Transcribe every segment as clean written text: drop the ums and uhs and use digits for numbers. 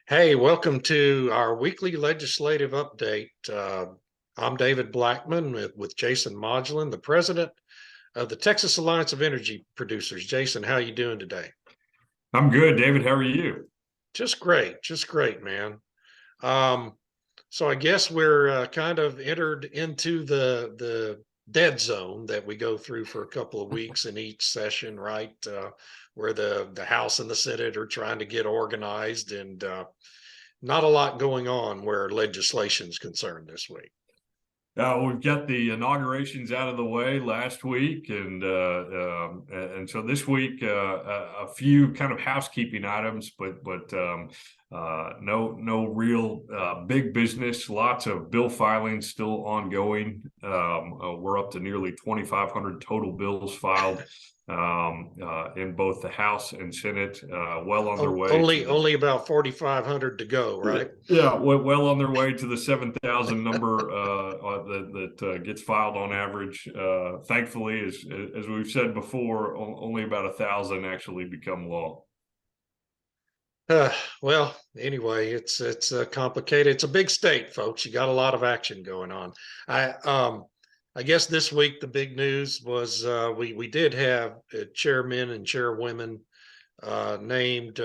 Hey, welcome to our weekly legislative update. I'm David Blackmon with Jason Modglin, the president of the Texas Alliance of Energy Producers. Jason, how you doing today? I'm good, David. How are you? Just great, man. Um, so I guess we're kind of entered into the dead zone that we go through for a couple of weeks in each session, right? Where the House and the Senate are trying to get organized and not a lot going on where legislation is concerned this week. We've got the inaugurations out of the way last week, and so this week a few kind of housekeeping items, but no real big business. Lots of bill filings still ongoing. We're up to nearly 2,500 total bills filed in both the House and Senate. Well on their way to the Only about 4,500 to go, right? Yeah, well on their way to the 7,000 number that gets filed on average. Thankfully, as we've said before, only about 1,000 actually become law. Uh, well, anyway, it's complicated. It's a big state, folks. You got a lot of action going on. I um I guess this week the big news was we did have chairmen and chairwomen named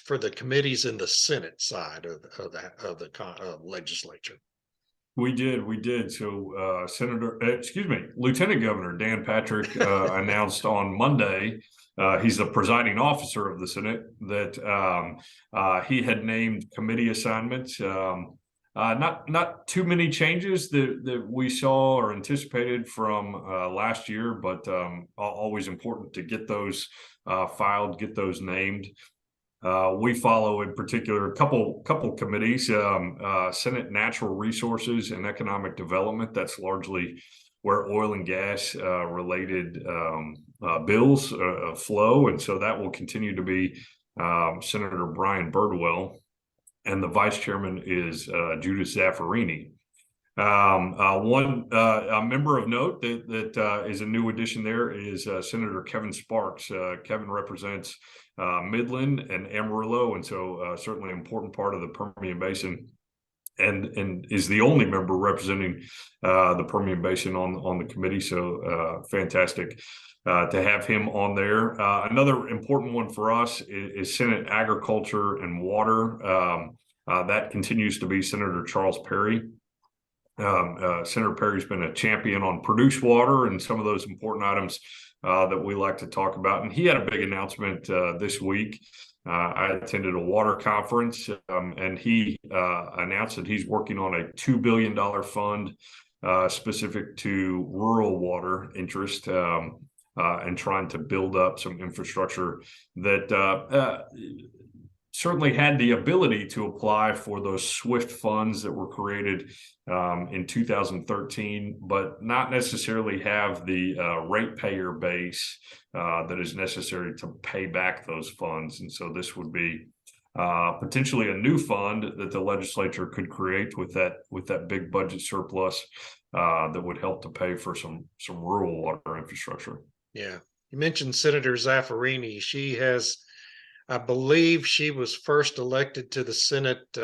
for the committees in the Senate side of the legislature. We did. So, Lieutenant Governor Dan Patrick announced on Monday. He's the presiding officer of the Senate that he had named committee assignments. Not too many changes that we saw or anticipated from last year, but always important to get those filed, get those named. We follow in particular a couple committees, Senate Natural Resources and Economic Development. That's largely where oil and gas related bills flow, and so that will continue to be Senator Brian Birdwell, and the vice chairman is Judith Zaffarini. One a member of note that is a new addition there is Senator Kevin Sparks. Kevin represents Midland and Amarillo, and so certainly an important part of the Permian Basin, and is the only member representing the Permian Basin on the committee. So fantastic to have him on there. Another important one for us is Senate Agriculture and Water. That continues to be Senator Charles Perry. Senator Perry's been a champion on produced water and some of those important items that we like to talk about. And he had a big announcement this week. I attended a water conference, and he announced that he's working on a $2 billion fund specific to rural water interest, and trying to build up some infrastructure that certainly had the ability to apply for those SWIFT funds that were created in 2013, but not necessarily have the ratepayer base that is necessary to pay back those funds. And so this would be potentially a new fund that the legislature could create with that big budget surplus that would help to pay for some rural water infrastructure. Yeah, you mentioned Senator Zaffarini. I believe she was first elected to the Senate.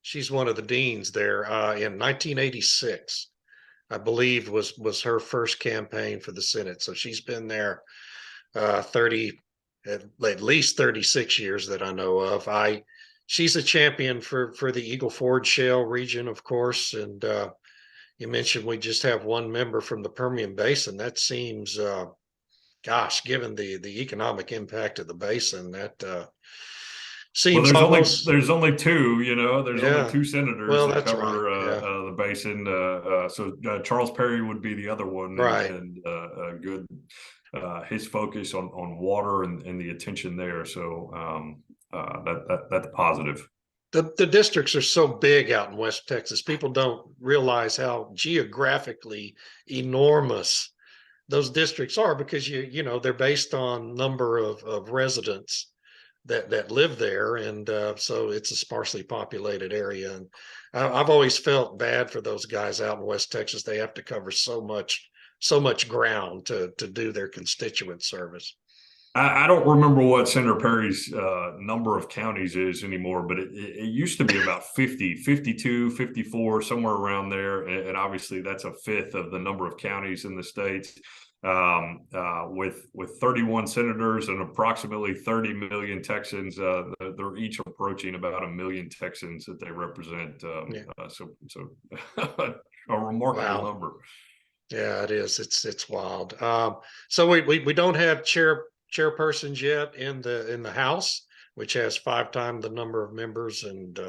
She's one of the deans there in 1986. I believe was her first campaign for the Senate. So she's been there 30, at least 36 years that I know of. She's a champion for the Eagle Ford Shale region, of course. And you mentioned we just have one member from the Permian Basin. That seems gosh, given the economic impact of the basin, that Well, seems almost, there's only two, there's only yeah. two senators Well, that that's right. cover Yeah, the basin. So Charles Perry would be the other one, right. and good his focus on water and the attention there. So that's positive. The districts are so big out in West Texas. People don't realize how geographically enormous those districts are because they're based on number of residents that live there, and so it's a sparsely populated area. And I've always felt bad for those guys out in West Texas. They have to cover so much ground to do their constituent service. I don't remember what Senator Perry's number of counties is anymore, but it used to be about 50, 52, 54, somewhere around there. And obviously that's a fifth of the number of counties in the state. With 31 senators and approximately 30 million Texans, they're each approaching about 1 million Texans that they represent. So a remarkable Wow. number. Yeah, it is. It's wild. So we don't have chairpersons yet in the House, which has 5 times the number of members and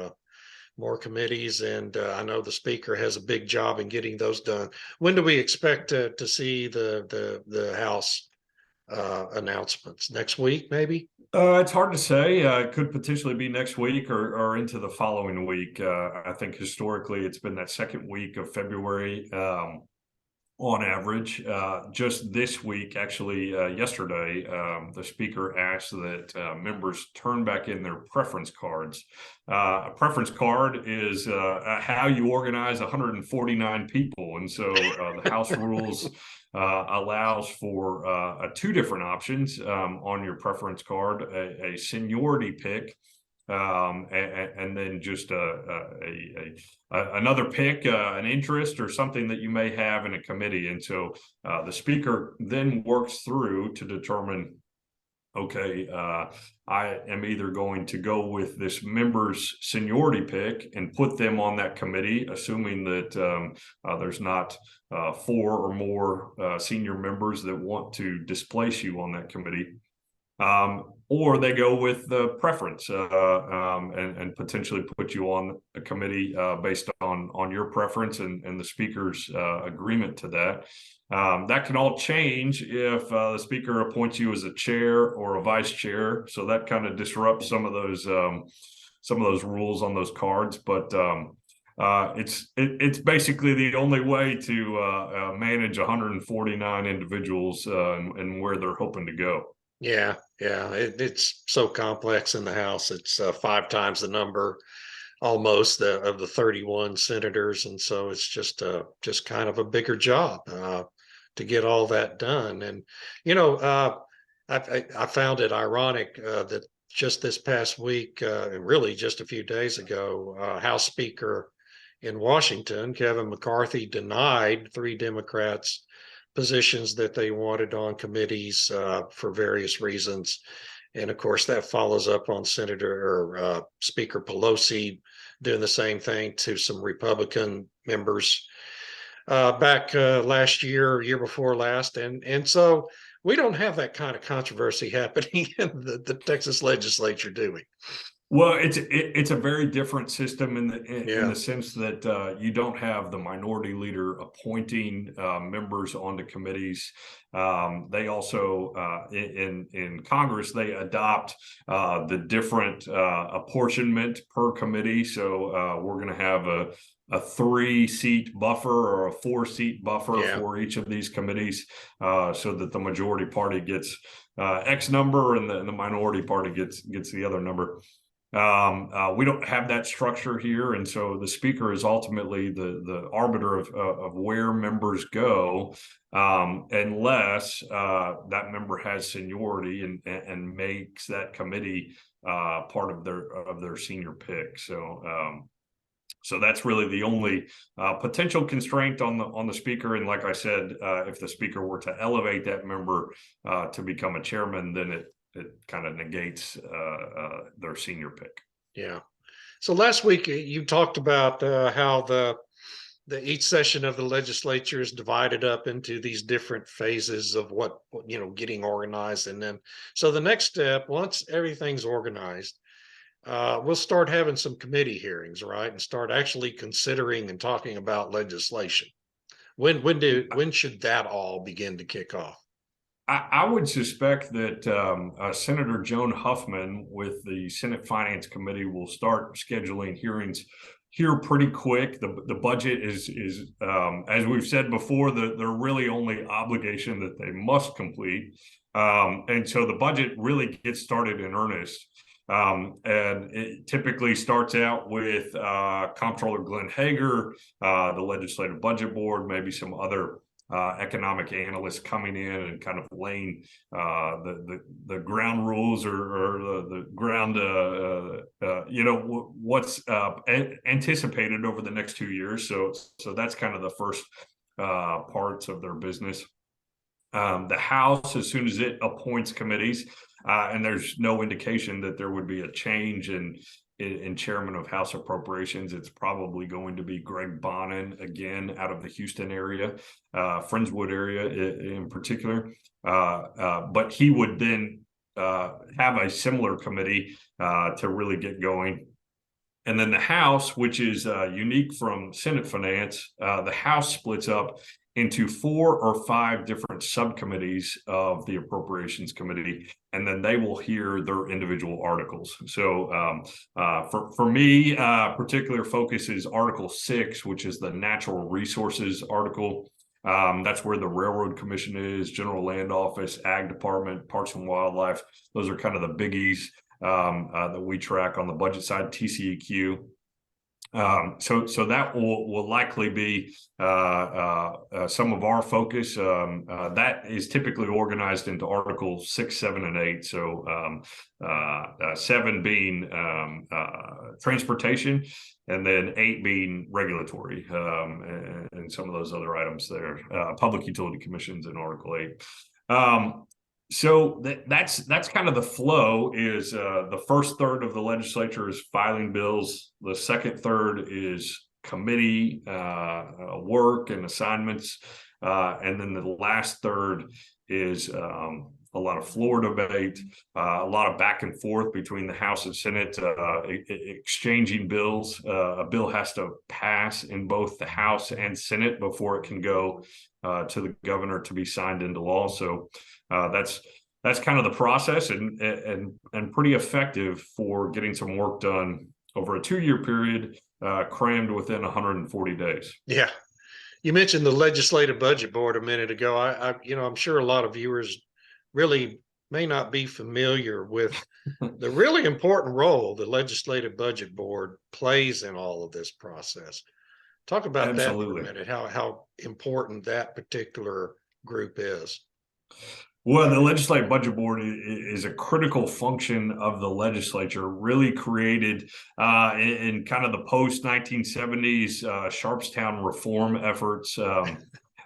more committees. And I know the Speaker has a big job in getting those done. When do we expect to see the House announcements? Next week, maybe? It's hard to say. It could potentially be next week or into the following week. I think historically it's been that second week of February. On average. Just this week, actually, yesterday, the speaker asked that members turn back in their preference cards. A preference card is how you organize 149 people. And so the House rules allows for 2 different options on your preference card, a seniority pick, and then just another pick, an interest or something that you may have in a committee. And so the speaker then works through to determine, okay, I am either going to go with this member's seniority pick and put them on that committee, assuming that there's not 4 or more senior members that want to displace you on that committee. Or they go with the preference and potentially put you on a committee based on your preference and the speaker's agreement to that. That can all change if the speaker appoints you as a chair or a vice chair. So that kind of disrupts some of those rules on those cards. But it's basically the only way to manage 149 individuals and where they're hoping to go. Yeah, it's so complex in the House. It's 5 times the number almost of the 31 senators, and so it's just kind of a bigger job to get all that done. And you know, I found it ironic that just this past week, and really just a few days ago, House Speaker in Washington, Kevin McCarthy, denied 3 Democrats positions that they wanted on committees for various reasons. And of course, that follows up on Senator or Speaker Pelosi doing the same thing to some Republican members back last year before last. And so we don't have that kind of controversy happening in the Texas Legislature, do we? Well, it's a very different system in Yeah. the sense that you don't have the minority leader appointing members onto committees. They also in Congress they adopt the different apportionment per committee. So we're going to have a 3-seat buffer or a 4-seat buffer Yeah. for each of these committees, so that the majority party gets X number and the minority party gets the other number. We don't have that structure here, and so the speaker is ultimately the arbiter of where members go, unless that member has seniority and makes that committee part of their senior pick. So that's really the only potential constraint on the speaker. And like I said, if the speaker were to elevate that member to become a chairman, then it kind of negates their senior pick. Yeah. So last week you talked about how the each session of the legislature is divided up into these different phases of what getting organized, and then so the next step, once everything's organized, we'll start having some committee hearings, right, and start actually considering and talking about legislation. When should that all begin to kick off? I would suspect that Senator Joan Huffman with the Senate Finance Committee will start scheduling hearings here pretty quick. The budget is as we've said before, they're really only obligation that they must complete. And so the budget really gets started in earnest. And it typically starts out with Comptroller Glenn Hager, the Legislative Budget Board, maybe some other economic analysts coming in and kind of laying the ground rules or the ground what's anticipated over the next 2 years. So that's kind of the first parts of their business. The House, as soon as it appoints committees, and there's no indication that there would be a change in chairman of House Appropriations, it's probably going to be Greg Bonin again out of the Houston area, Friendswood area in particular. But he would then have a similar committee to really get going. And then the House, which is unique from Senate Finance, the House splits up into 4 or 5 different subcommittees of the Appropriations Committee, and then they will hear their individual articles. So for me, particular focus is Article 6, which is the Natural Resources article. That's where the Railroad Commission is, General Land Office, Ag Department, Parks and Wildlife. Those are kind of the biggies that we track on the budget side, TCEQ. So that will likely be some of our focus. That is typically organized into Articles 6, 7, and 8. So 7 being transportation, and then 8 being regulatory, and some of those other items there, public utility commissions in Article 8. So that's kind of the flow. Is the first third of the legislature is filing bills. The second third is committee work and assignments, and then the last third is a lot of floor debate, a lot of back and forth between the House and Senate, exchanging bills. A bill has to pass in both the House and Senate before it can go to the governor to be signed into law. So that's kind of the process, and pretty effective for getting some work done over a 2-year period, crammed within 140 days. Yeah. You mentioned the Legislative Budget Board a minute ago. I'm sure a lot of viewers really may not be familiar with the really important role the Legislative Budget Board plays in all of this process. Talk about Absolutely. that for a minute, how important that particular group is. Well, the Legislative Budget Board is a critical function of the legislature, really created in kind of the post-1970s Sharpstown reform efforts.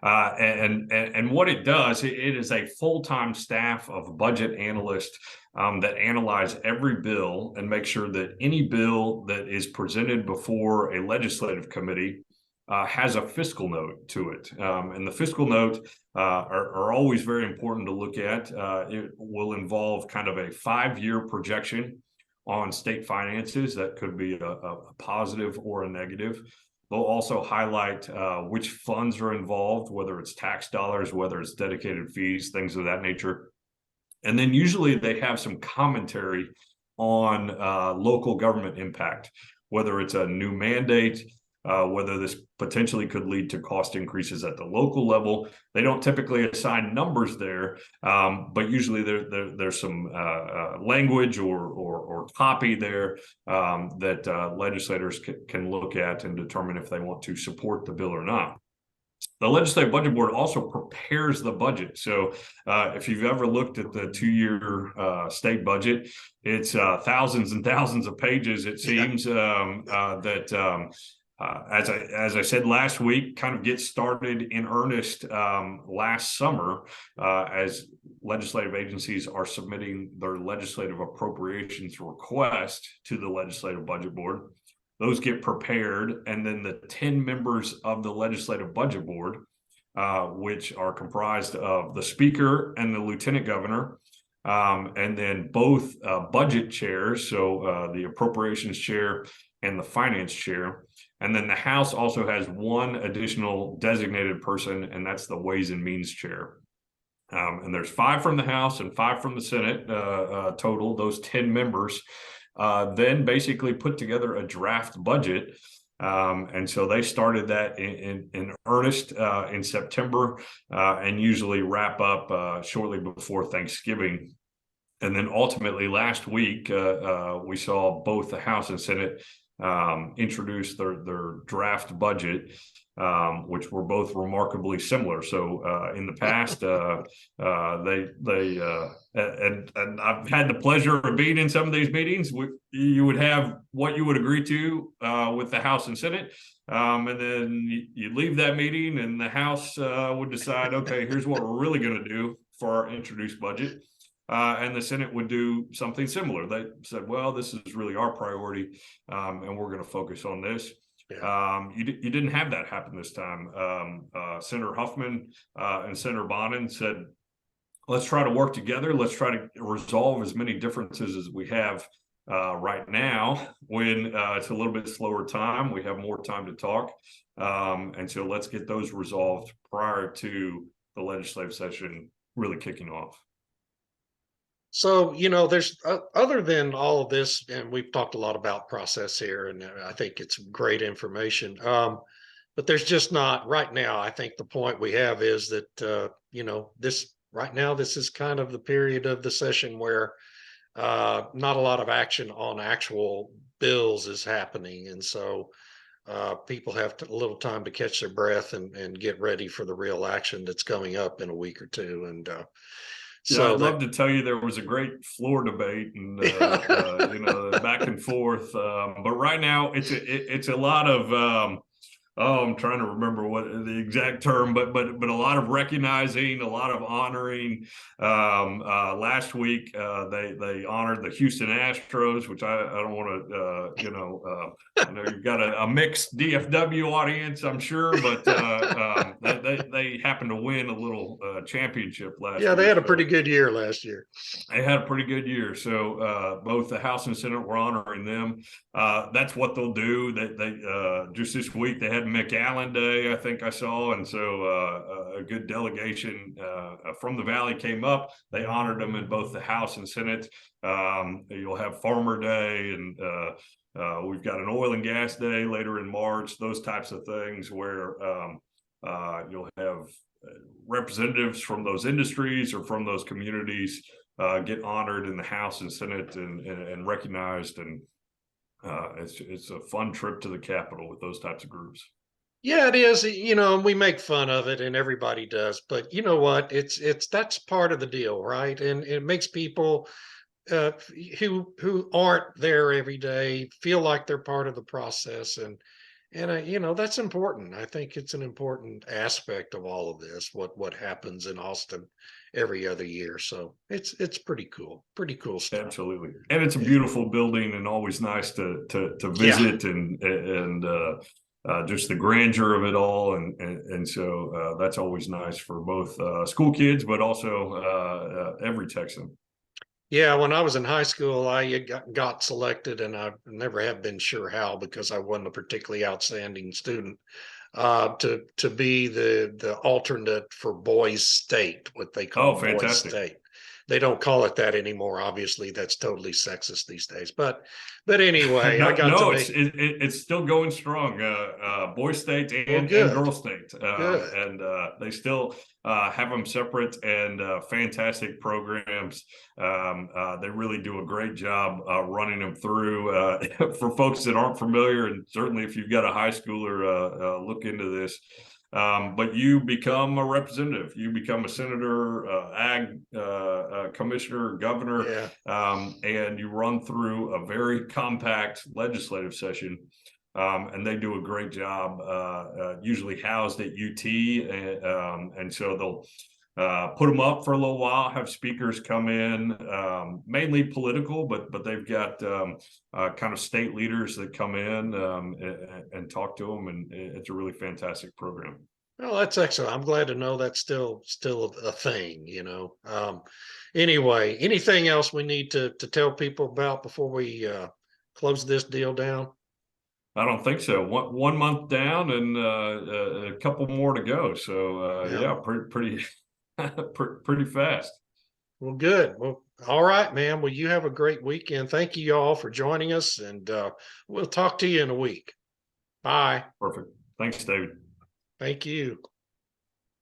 And what it does, it is a full-time staff of budget analysts that analyze every bill and make sure that any bill that is presented before a legislative committee has a fiscal note to it. And the fiscal note are always very important to look at. It will involve kind of a 5-year projection on state finances. That could be a positive or a negative. They'll also highlight which funds are involved, whether it's tax dollars, whether it's dedicated fees, things of that nature. And then usually they have some commentary on local government impact, whether it's a new mandate, whether this potentially could lead to cost increases at the local level. They don't typically assign numbers there, but usually there's some language or copy there that legislators can look at and determine if they want to support the bill or not. The Legislative Budget Board also prepares the budget. So if you've ever looked at the 2-year state budget, it's thousands and thousands of pages, it seems, as I said last week, kind of get started in earnest last summer as legislative agencies are submitting their legislative appropriations request to the Legislative Budget Board. Those get prepared, and then the 10 members of the Legislative Budget Board, which are comprised of the Speaker and the Lieutenant Governor, and then both budget chairs, so the Appropriations Chair and the Finance Chair. And then the House also has one additional designated person, and that's the Ways and Means Chair. And there's 5 from the House and 5 from the Senate total, those 10 members. Then basically put together a draft budget. And so they started that in earnest in September and usually wrap up shortly before Thanksgiving. And then ultimately last week, we saw both the House and Senate introduced their draft budget, which were both remarkably similar. So in the past, and I've had the pleasure of being in some of these meetings. You would have what you would agree to with the House and Senate, and then you leave that meeting, and the House would decide, okay, here's what we're really going to do for our introduced budget. And the Senate would do something similar. They said, well, this is really our priority, and we're going to focus on this. Yeah. You didn't have that happen this time. Senator Huffman and Senator Bonin said, let's try to work together. Let's try to resolve as many differences as we have right now when it's a little bit slower time. We have more time to talk. And so let's get those resolved prior to the legislative session really kicking off. So, there's other than all of this, and we've talked a lot about process here, and I think it's great information. But there's just not right now. I think the point we have is that, this right now, this is kind of the period of the session where not a lot of action on actual bills is happening. And so people have a little time to catch their breath and get ready for the real action that's coming up in a week or two. And yeah, I'd love to tell you there was a great floor debate and back and forth, but right now it's a lot of I'm trying to remember what the exact term, but a lot of recognizing, a lot of honoring. Last week they honored the Houston Astros, which I don't want to I know you've got a mixed DFW audience, I'm sure, but they happened to win a little championship last year. Yeah, they had a pretty good year last year. They had a pretty good year. So both the House and Senate were honoring them. That's what they'll do. They just this week they had McAllen Day, I think I saw, and so a good delegation from the Valley came up. They honored them in both the House and Senate. You'll have Farmer Day, and we've got an oil and gas day later in March. Those types of things where you'll have representatives from those industries or from those communities get honored in the House and Senate and recognized, and it's a fun trip to the Capitol with those types of groups. Yeah, it is. We make fun of it, and everybody does. But you know what? That's part of the deal, right? And it makes people who aren't there every day feel like they're part of the process, and that's important. I think it's an important aspect of all of this. What happens in Austin every other year. So it's pretty cool stuff. Absolutely, and it's a beautiful building, and always nice to visit, and just the grandeur of it all, and so that's always nice for both school kids, but also every Texan. Yeah, when I was in high school, I got selected, and I never have been sure how, because I wasn't a particularly outstanding student, to be the alternate for Boys State, what they call Boys State. They don't call it that anymore. Obviously, that's totally sexist these days. But anyway, it's still going strong. Boy State and Girl State, and they still have them separate, and fantastic programs. They really do a great job running them through. For folks that aren't familiar, and certainly if you've got a high schooler, look into this. But you become a representative, you become a senator, ag commissioner, governor, and you run through a very compact legislative session. And they do a great job, usually housed at UT. And so they'll put them up for a little while, have speakers come in, mainly political, but they've got kind of state leaders that come in and talk to them, and it's a really fantastic program. Well, that's excellent. I'm glad to know that's still a thing, Anyway, anything else we need to tell people about before we close this deal down? I don't think so. One month down, and a couple more to go. So yeah, pretty pretty fast. Well, good. Well, all right, man. Well, you have a great weekend. Thank you all for joining us, and we'll talk to you in a week. Bye. Perfect. Thanks, David. Thank you.